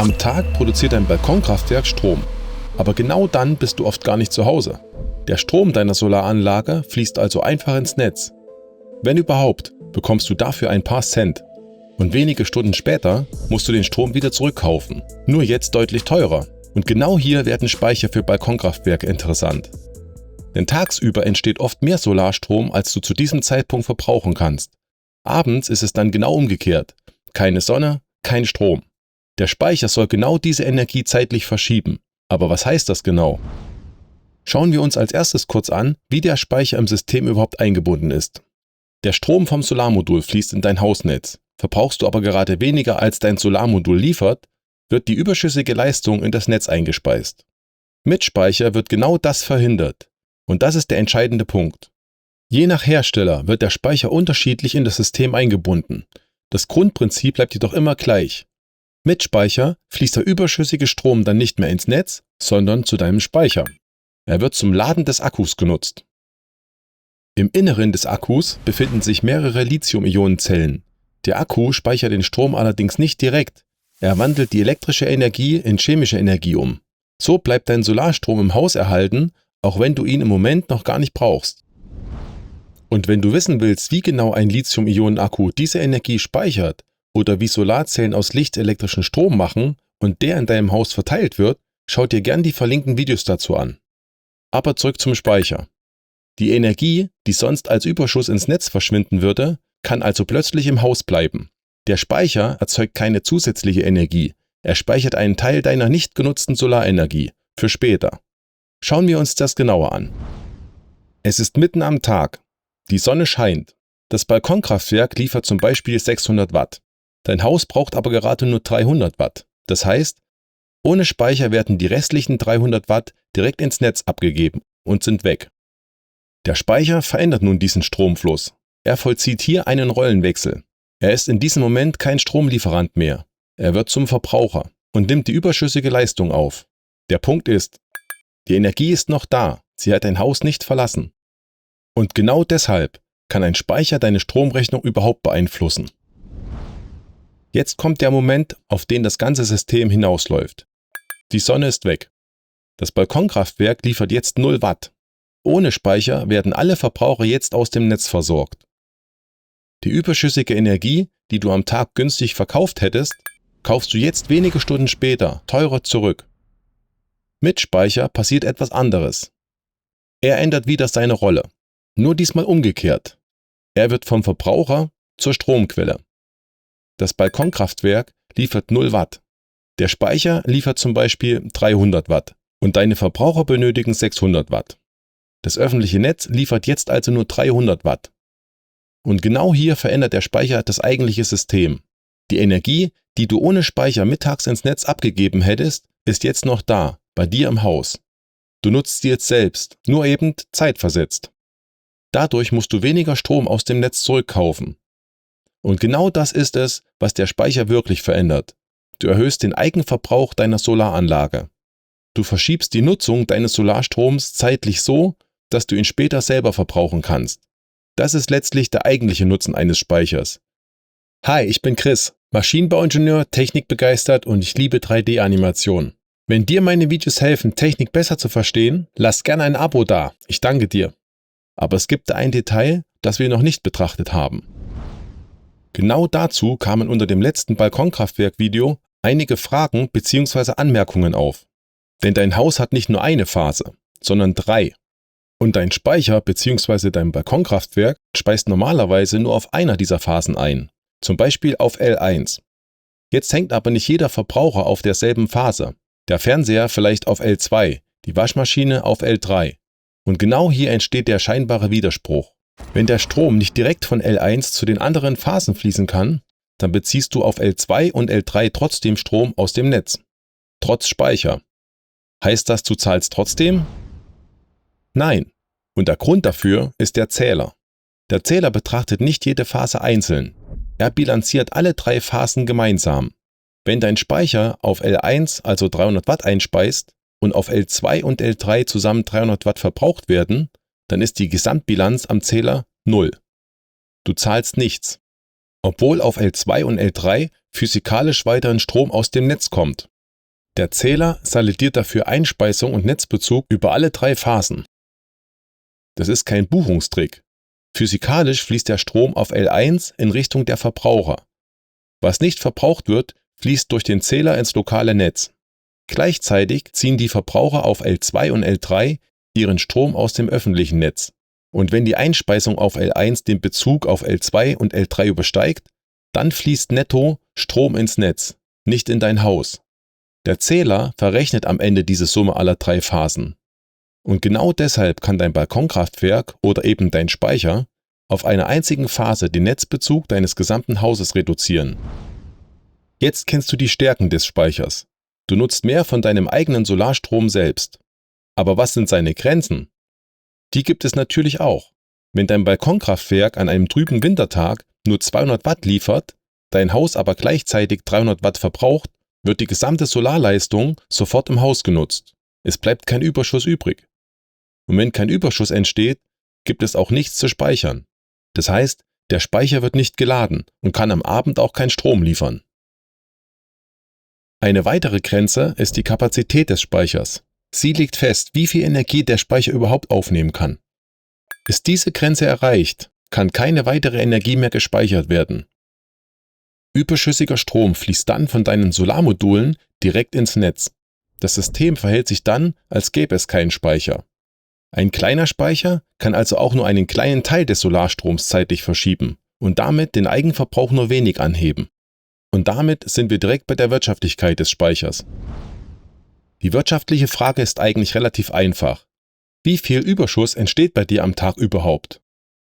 Am Tag produziert dein Balkonkraftwerk Strom. Aber genau dann bist du oft gar nicht zu Hause. Der Strom deiner Solaranlage fließt also einfach ins Netz. Wenn überhaupt, bekommst du dafür ein paar Cent. Und wenige Stunden später musst du den Strom wieder zurückkaufen. Nur jetzt deutlich teurer. Und genau hier werden Speicher für Balkonkraftwerke interessant. Denn tagsüber entsteht oft mehr Solarstrom, als du zu diesem Zeitpunkt verbrauchen kannst. Abends ist es dann genau umgekehrt. Keine Sonne, kein Strom. Der Speicher soll genau diese Energie zeitlich verschieben. Aber was heißt das genau? Schauen wir uns als erstes kurz an, wie der Speicher im System überhaupt eingebunden ist. Der Strom vom Solarmodul fließt in dein Hausnetz. Verbrauchst du aber gerade weniger, als dein Solarmodul liefert, wird die überschüssige Leistung in das Netz eingespeist. Mit Speicher wird genau das verhindert. Und das ist der entscheidende Punkt. Je nach Hersteller wird der Speicher unterschiedlich in das System eingebunden. Das Grundprinzip bleibt jedoch immer gleich. Mit Speicher fließt der überschüssige Strom dann nicht mehr ins Netz, sondern zu deinem Speicher. Er wird zum Laden des Akkus genutzt. Im Inneren des Akkus befinden sich mehrere Lithium-Ionen-Zellen. Der Akku speichert den Strom allerdings nicht direkt. Er wandelt die elektrische Energie in chemische Energie um. So bleibt dein Solarstrom im Haus erhalten, auch wenn du ihn im Moment noch gar nicht brauchst. Und wenn du wissen willst, wie genau ein Lithium-Ionen-Akku diese Energie speichert oder wie Solarzellen aus Licht elektrischen Strom machen und der in deinem Haus verteilt wird, schau dir gern die verlinkten Videos dazu an. Aber zurück zum Speicher. Die Energie, die sonst als Überschuss ins Netz verschwinden würde, kann also plötzlich im Haus bleiben. Der Speicher erzeugt keine zusätzliche Energie. Er speichert einen Teil deiner nicht genutzten Solarenergie für später. Schauen wir uns das genauer an. Es ist mitten am Tag. Die Sonne scheint. Das Balkonkraftwerk liefert zum Beispiel 600 Watt. Dein Haus braucht aber gerade nur 300 Watt. Das heißt, ohne Speicher werden die restlichen 300 Watt direkt ins Netz abgegeben und sind weg. Der Speicher verändert nun diesen Stromfluss. Er vollzieht hier einen Rollenwechsel. Er ist in diesem Moment kein Stromlieferant mehr. Er wird zum Verbraucher und nimmt die überschüssige Leistung auf. Der Punkt ist, die Energie ist noch da, sie hat dein Haus nicht verlassen. Und genau deshalb kann ein Speicher deine Stromrechnung überhaupt beeinflussen. Jetzt kommt der Moment, auf den das ganze System hinausläuft. Die Sonne ist weg. Das Balkonkraftwerk liefert jetzt 0 Watt. Ohne Speicher werden alle Verbraucher jetzt aus dem Netz versorgt. Die überschüssige Energie, die du am Tag günstig verkauft hättest, kaufst du jetzt wenige Stunden später teurer zurück. Mit Speicher passiert etwas anderes. Er ändert wieder seine Rolle. Nur diesmal umgekehrt. Er wird vom Verbraucher zur Stromquelle. Das Balkonkraftwerk liefert 0 Watt. Der Speicher liefert zum Beispiel 300 Watt und deine Verbraucher benötigen 600 Watt. Das öffentliche Netz liefert jetzt also nur 300 Watt. Und genau hier verändert der Speicher das eigentliche System. Die Energie, die du ohne Speicher mittags ins Netz abgegeben hättest, ist jetzt noch da, bei dir im Haus. Du nutzt sie jetzt selbst, nur eben zeitversetzt. Dadurch musst du weniger Strom aus dem Netz zurückkaufen. Und genau das ist es, was der Speicher wirklich verändert. Du erhöhst den Eigenverbrauch deiner Solaranlage. Du verschiebst die Nutzung deines Solarstroms zeitlich so, dass du ihn später selber verbrauchen kannst. Das ist letztlich der eigentliche Nutzen eines Speichers. Hi, ich bin Chris, Maschinenbauingenieur, technikbegeistert und ich liebe 3D-Animation. Wenn dir meine Videos helfen, Technik besser zu verstehen, lass gerne ein Abo da. Ich danke dir. Aber es gibt da ein Detail, das wir noch nicht betrachtet haben. Genau dazu kamen unter dem letzten Balkonkraftwerk-Video einige Fragen bzw. Anmerkungen auf. Denn dein Haus hat nicht nur eine Phase, sondern 3. Und dein Speicher bzw. dein Balkonkraftwerk speist normalerweise nur auf einer dieser Phasen ein, zum Beispiel auf L1. Jetzt hängt aber nicht jeder Verbraucher auf derselben Phase. Der Fernseher vielleicht auf L2, die Waschmaschine auf L3. Und genau hier entsteht der scheinbare Widerspruch. Wenn der Strom nicht direkt von L1 zu den anderen Phasen fließen kann, dann beziehst du auf L2 und L3 trotzdem Strom aus dem Netz. Trotz Speicher. Heißt das, du zahlst trotzdem? Nein. Und der Grund dafür ist der Zähler. Der Zähler betrachtet nicht jede Phase einzeln. Er bilanziert alle 3 Phasen gemeinsam. Wenn dein Speicher auf L1 also 300 Watt einspeist und auf L2 und L3 zusammen 300 Watt verbraucht werden, dann ist die Gesamtbilanz am Zähler 0. Du zahlst nichts. obwohl auf L2 und L3 physikalisch weiterhin Strom aus dem Netz kommt. Der Zähler saldiert dafür Einspeisung und Netzbezug über alle 3 Phasen. Das ist kein Buchungstrick. Physikalisch fließt der Strom auf L1 in Richtung der Verbraucher. Was nicht verbraucht wird, fließt durch den Zähler ins lokale Netz. Gleichzeitig ziehen die Verbraucher auf L2 und L3 ihren Strom aus dem öffentlichen Netz. Und wenn die Einspeisung auf L1 den Bezug auf L2 und L3 übersteigt, dann fließt netto Strom ins Netz, nicht in dein Haus. Der Zähler verrechnet am Ende diese Summe aller 3 Phasen. Und genau deshalb kann dein Balkonkraftwerk oder eben dein Speicher auf einer einzigen Phase den Netzbezug deines gesamten Hauses reduzieren. Jetzt kennst du die Stärken des Speichers. Du nutzt mehr von deinem eigenen Solarstrom selbst. Aber was sind seine Grenzen? Die gibt es natürlich auch. Wenn dein Balkonkraftwerk an einem trüben Wintertag nur 200 Watt liefert, dein Haus aber gleichzeitig 300 Watt verbraucht, wird die gesamte Solarleistung sofort im Haus genutzt. Es bleibt kein Überschuss übrig. Und wenn kein Überschuss entsteht, gibt es auch nichts zu speichern. Das heißt, der Speicher wird nicht geladen und kann am Abend auch keinen Strom liefern. Eine weitere Grenze ist die Kapazität des Speichers. Sie legt fest, wie viel Energie der Speicher überhaupt aufnehmen kann. Ist diese Grenze erreicht, kann keine weitere Energie mehr gespeichert werden. Überschüssiger Strom fließt dann von deinen Solarmodulen direkt ins Netz. Das System verhält sich dann, als gäbe es keinen Speicher. Ein kleiner Speicher kann also auch nur einen kleinen Teil des Solarstroms zeitlich verschieben und damit den Eigenverbrauch nur wenig anheben. Und damit sind wir direkt bei der Wirtschaftlichkeit des Speichers. Die wirtschaftliche Frage ist eigentlich relativ einfach. Wie viel Überschuss entsteht bei dir am Tag überhaupt?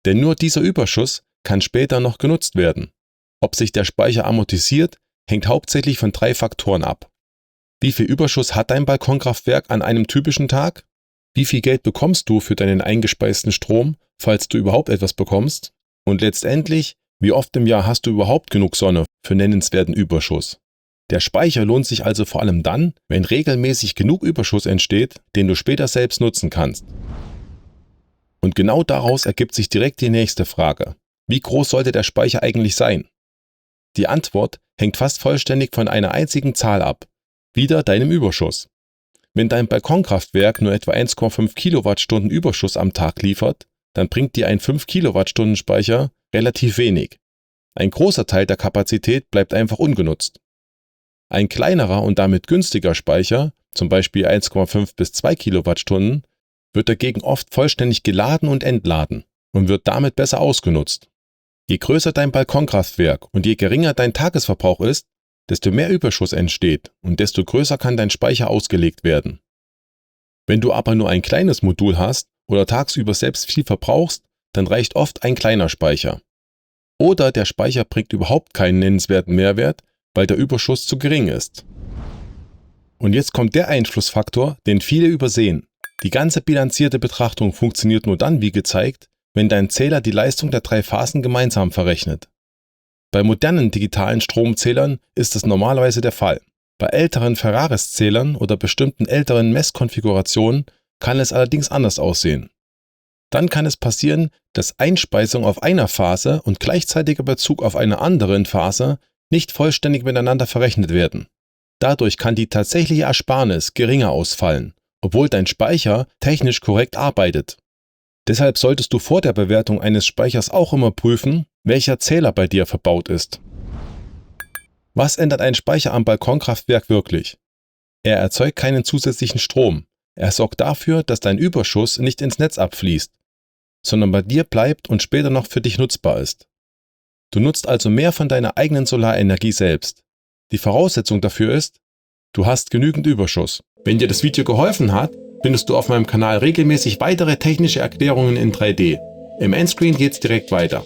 Denn nur dieser Überschuss kann später noch genutzt werden. Ob sich der Speicher amortisiert, hängt hauptsächlich von 3 Faktoren ab. Wie viel Überschuss hat dein Balkonkraftwerk an einem typischen Tag? Wie viel Geld bekommst du für deinen eingespeisten Strom, falls du überhaupt etwas bekommst? Und letztendlich, wie oft im Jahr hast du überhaupt genug Sonne für nennenswerten Überschuss? Der Speicher lohnt sich also vor allem dann, wenn regelmäßig genug Überschuss entsteht, den du später selbst nutzen kannst. Und genau daraus ergibt sich direkt die nächste Frage. Wie groß sollte der Speicher eigentlich sein? Die Antwort hängt fast vollständig von einer einzigen Zahl ab. Wieder deinem Überschuss. Wenn dein Balkonkraftwerk nur etwa 1,5 Kilowattstunden Überschuss am Tag liefert, dann bringt dir ein 5 Kilowattstunden Speicher relativ wenig. Ein großer Teil der Kapazität bleibt einfach ungenutzt. Ein kleinerer und damit günstiger Speicher, zum Beispiel 1,5 bis 2 Kilowattstunden, wird dagegen oft vollständig geladen und entladen und wird damit besser ausgenutzt. Je größer dein Balkonkraftwerk und je geringer dein Tagesverbrauch ist, desto mehr Überschuss entsteht und desto größer kann dein Speicher ausgelegt werden. Wenn du aber nur ein kleines Modul hast oder tagsüber selbst viel verbrauchst, dann reicht oft ein kleiner Speicher. Oder der Speicher bringt überhaupt keinen nennenswerten Mehrwert, weil der Überschuss zu gering ist. Und jetzt kommt der Einflussfaktor, den viele übersehen. Die ganze bilanzierte Betrachtung funktioniert nur dann, wie gezeigt, wenn dein Zähler die Leistung der 3 Phasen gemeinsam verrechnet. Bei modernen digitalen Stromzählern ist das normalerweise der Fall. Bei älteren Ferraris-Zählern oder bestimmten älteren Messkonfigurationen kann es allerdings anders aussehen. Dann kann es passieren, dass Einspeisung auf einer Phase und gleichzeitiger Bezug auf einer anderen Phase nicht vollständig miteinander verrechnet werden. Dadurch kann die tatsächliche Ersparnis geringer ausfallen, obwohl dein Speicher technisch korrekt arbeitet. Deshalb solltest du vor der Bewertung eines Speichers auch immer prüfen, welcher Zähler bei dir verbaut ist. Was ändert ein Speicher am Balkonkraftwerk wirklich? Er erzeugt keinen zusätzlichen Strom. Er sorgt dafür, dass dein Überschuss nicht ins Netz abfließt, sondern bei dir bleibt und später noch für dich nutzbar ist. Du nutzt also mehr von deiner eigenen Solarenergie selbst. Die Voraussetzung dafür ist, du hast genügend Überschuss. Wenn dir das Video geholfen hat, findest du auf meinem Kanal regelmäßig weitere technische Erklärungen in 3D. Im Endscreen geht's direkt weiter.